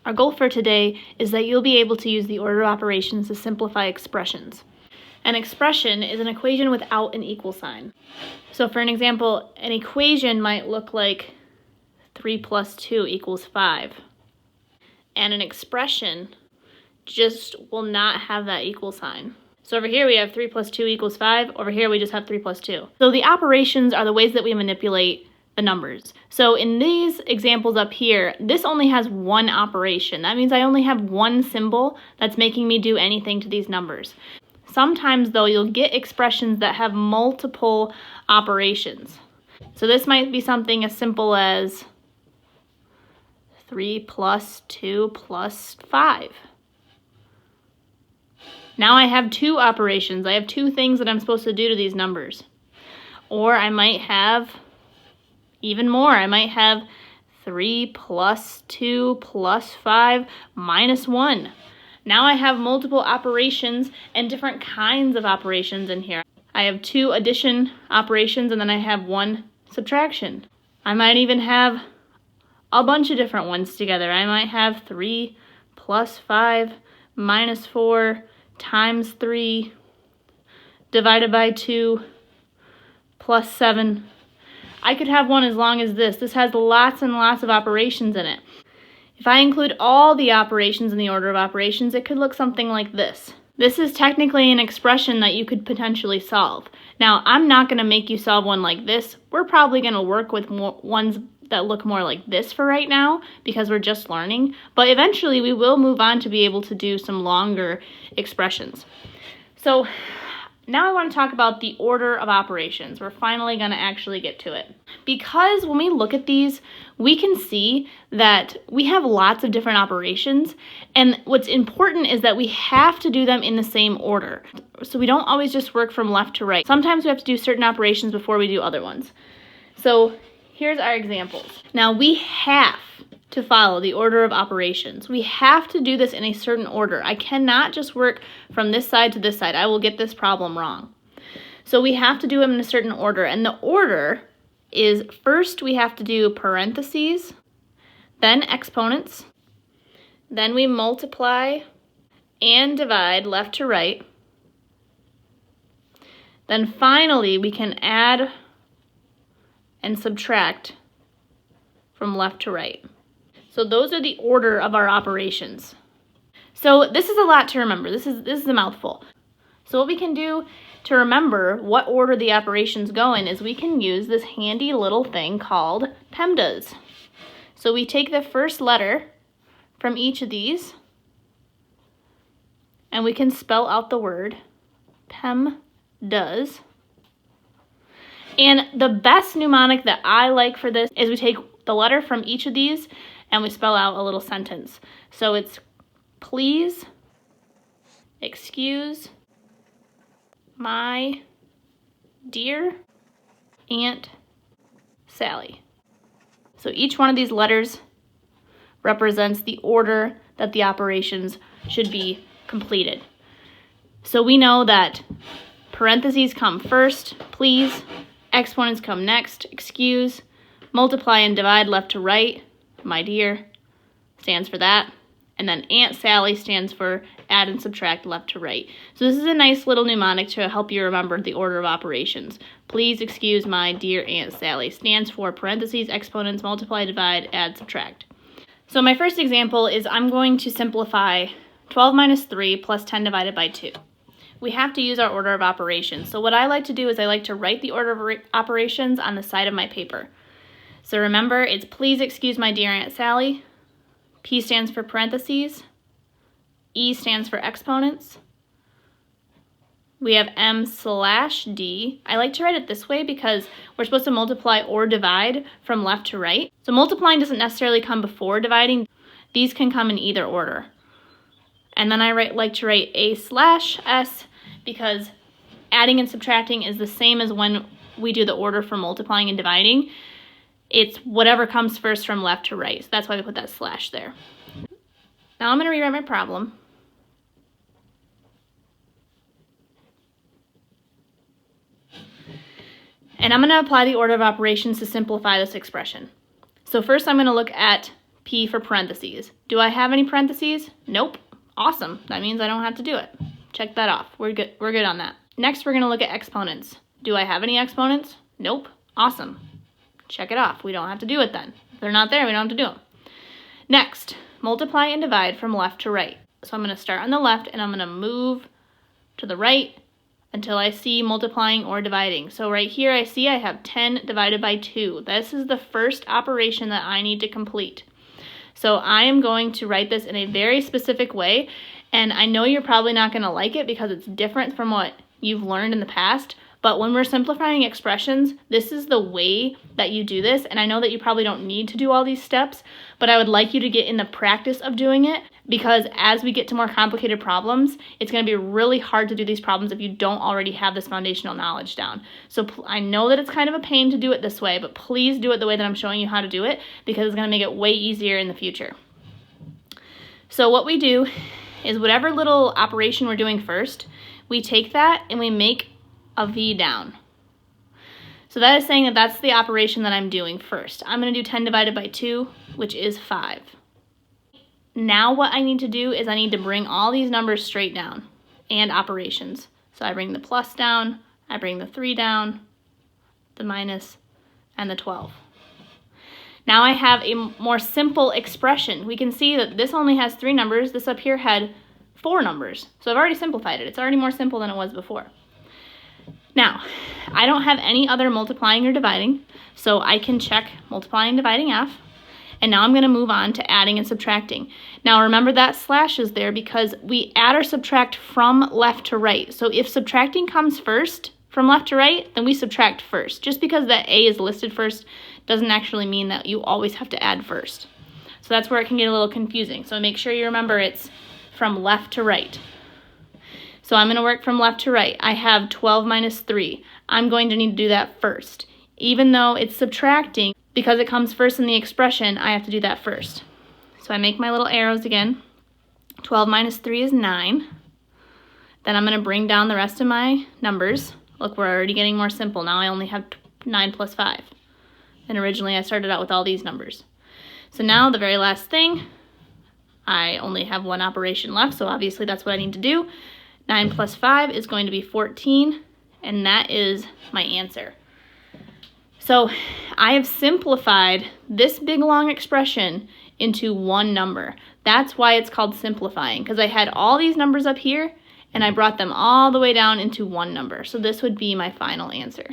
Our goal for today is that you'll be able to use the order of operations to simplify expressions. An expression is an equation without an equal sign. So for an example, an equation might look like 3 plus 2 equals 5. And an expression just will not have that equal sign. So over here we have 3 plus 2 equals 5. Over here we just have 3 plus 2. So the operations are the ways that we manipulate the numbers. So in these examples up here, this only has one operation. That means I only have one symbol that's making me do anything to these numbers. Sometimes though, you'll get expressions that have multiple operations. So this might be something as simple as 3 plus 2 plus 5. Now I have two operations. I have two things that I'm supposed to do to these numbers. Or I might have even more. I might have 3 plus 2 plus 5 minus 1. Now I have multiple operations and different kinds of operations in here. I have 2 addition operations and then I have 1 subtraction. I might even have a bunch of different ones together. I might have 3 plus 5 minus 4 times 3 divided by 2 plus 7. I could have one as long as this. This has lots and lots of operations in it. If I include all the operations in the order of operations, it could look something like this. This is technically an expression that you could potentially solve. Now, I'm not going to make you solve one like this. We're probably going to work with ones that look more like this for right now because we're just learning. But eventually, we will move on to be able to do some longer expressions. So now I want to talk about the order of operations. We're finally going to actually get to it. Because when we look at these, we can see that we have lots of different operations, and what's important is that we have to do them in the same order. So we don't always just work from left to right. Sometimes we have to do certain operations before we do other ones. So here's our examples. Now we have to follow the order of operations. We have to do this in a certain order. I cannot just work from this side to this side. I will get this problem wrong. So we have to do them in a certain order, and the order is first we have to do parentheses, then exponents, then we multiply and divide left to right, then finally we can add and subtract from left to right. So those are the order of our operations. So this is a lot to remember. This is a mouthful. So what we can do to remember what order the operations go in is we can use this handy little thing called PEMDAS. So we take the first letter from each of these and we can spell out the word PEMDAS. And the best mnemonic that I like for this is we take the letter from each of these and we spell out a little sentence. So it's please excuse my dear Aunt Sally. So each one of these letters represents the order that the operations should be completed. So we know that parentheses come first, please, exponents come next, excuse, multiply and divide left to right, my dear stands for that, and then Aunt Sally stands for add and subtract left to right. So this is a nice little mnemonic to help you remember the order of operations. Please excuse my dear Aunt Sally stands for parentheses, exponents, multiply, divide, add, subtract. So my first example is I'm going to simplify 12 minus 3 plus 10 divided by 2. We have to use our order of operations. So what I like to do is I like to write the order of operations on the side of my paper. So remember, it's please excuse my dear Aunt Sally. P stands for parentheses. E stands for exponents. We have M/D. I like to write it this way because we're supposed to multiply or divide from left to right. So multiplying doesn't necessarily come before dividing. These can come in either order. And then I like to write A/S because adding and subtracting is the same as when we do the order for multiplying and dividing. It's whatever comes first from left to right. So that's why we put that slash there. Now I'm going to rewrite my problem. And I'm going to apply the order of operations to simplify this expression. So first I'm going to look at P for parentheses. Do I have any parentheses? Nope. Awesome. That means I don't have to do it. Check that off. We're good on that. Next, we're going to look at exponents. Do I have any exponents? Nope. Awesome. Check it off. We don't have to do it then. If they're not there, we don't have to do them. Next, multiply and divide from left to right. So I'm going to start on the left and I'm going to move to the right until I see multiplying or dividing. So right here I see I have 10 divided by 2. This is the first operation that I need to complete. So I am going to write this in a very specific way, and I know you're probably not going to like it because it's different from what you've learned in the past, but when we're simplifying expressions, this is the way that you do this, and I know that you probably don't need to do all these steps, but I would like you to get in the practice of doing it, because as we get to more complicated problems, it's going to be really hard to do these problems if you don't already have this foundational knowledge down. So I know that it's kind of a pain to do it this way, but please do it the way that I'm showing you how to do it, because it's going to make it way easier in the future. So what we do is whatever little operation we're doing first, we take that and we make a V down. So that is saying that that's the operation that I'm doing first. I'm going to do 10 divided by 2, which is 5. Now what I need to do is I need to bring all these numbers straight down and operations. So I bring the plus down, I bring the 3 down, the minus, and the 12. Now I have a more simple expression. We can see that this only has 3 numbers. This up here had 4 numbers. So I've already simplified it. It's already more simple than it was before. Now, I don't have any other multiplying or dividing, so I can check multiplying and dividing off. And now I'm going to move on to adding and subtracting. Now remember that slash is there because we add or subtract from left to right. So if subtracting comes first from left to right, then we subtract first. Just because that A is listed first doesn't actually mean that you always have to add first. So that's where it can get a little confusing. So make sure you remember it's from left to right. So I'm going to work from left to right. I have 12 minus 3. I'm going to need to do that first. Even though it's subtracting, because it comes first in the expression, I have to do that first. So I make my little arrows again. 12 minus 3 is 9. Then I'm going to bring down the rest of my numbers. Look, we're already getting more simple. Now I only have 9 plus 5. And originally I started out with all these numbers. So now the very last thing, I only have one operation left, so obviously that's what I need to do. 9 plus 5 is going to be 14, and that is my answer. So I have simplified this big long expression into one number. That's why it's called simplifying, because I had all these numbers up here, and I brought them all the way down into one number. So this would be my final answer.